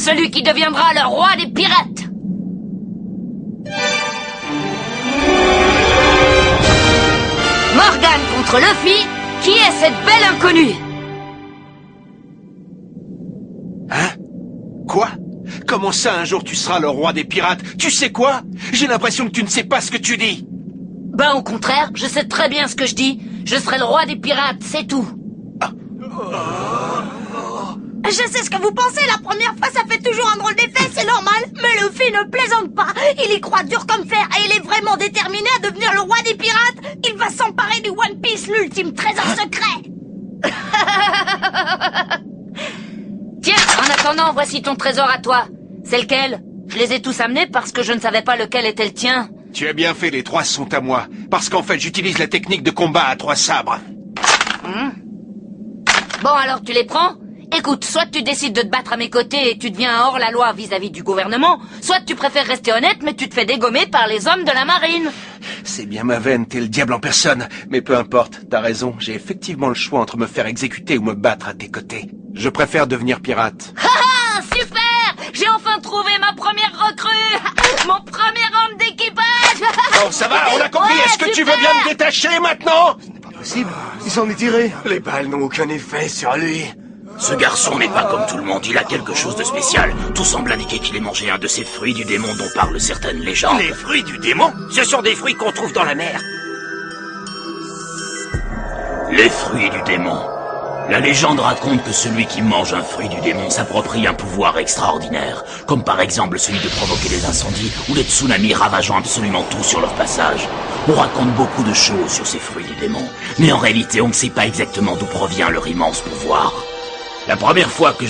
celui qui deviendra le roi des pirates. Morgan contre Luffy, qui est cette belle inconnue? Hein? Quoi? Comment ça, un jour, tu seras le roi des pirates? Tu sais quoi? J'ai l'impression que tu ne sais pas ce que tu dis. Ben, au contraire, je sais très bien ce que je dis. Je serai le roi des pirates, c'est tout. Je sais ce que vous pensez, la première fois ça fait toujours un drôle d'effet, c'est normal. Mais Luffy ne plaisante pas, il y croit dur comme fer et il est vraiment déterminé à devenir le roi des pirates. Il va s'emparer du One Piece, l'ultime trésor secret. Tiens, en attendant, voici ton trésor à toi. C'est lequel? Je les ai tous amenés parce que je ne savais pas lequel était le tien. Tu as bien fait, les 3 sont à moi. Parce qu'en fait, j'utilise la technique de combat à 3 sabres. Bon, alors tu les prends? Écoute, soit tu décides de te battre à mes côtés et tu deviens un hors-la-loi vis-à-vis du gouvernement, soit tu préfères rester honnête mais tu te fais dégommer par les hommes de la marine. C'est bien ma veine, t'es le diable en personne. Mais peu importe, t'as raison, j'ai effectivement le choix entre me faire exécuter ou me battre à tes côtés. Je préfère devenir pirate. Ah, super! J'ai enfin trouvé ma première recrue! Mon premier homme d'équipage! Oh, ça va, on a compris. Ouais, Est-ce que tu super. veux bien me détacher maintenant? Possible, il s'en est tiré. Les balles n'ont aucun effet sur lui. Ce garçon n'est pas comme tout le monde, il a quelque chose de spécial. Tout semble indiquer qu'il ait mangé un de ces fruits du démon dont parlent certaines légendes. Les fruits du démon? Ce sont des fruits qu'on trouve dans la mer. Les fruits du démon. La légende raconte que celui qui mange un fruit du démon s'approprie un pouvoir extraordinaire, comme par exemple celui de provoquer des incendies ou des tsunamis ravageant absolument tout sur leur passage. On raconte beaucoup de choses sur ces fruits du démon, mais en réalité on ne sait pas exactement d'où provient leur immense pouvoir. La première fois que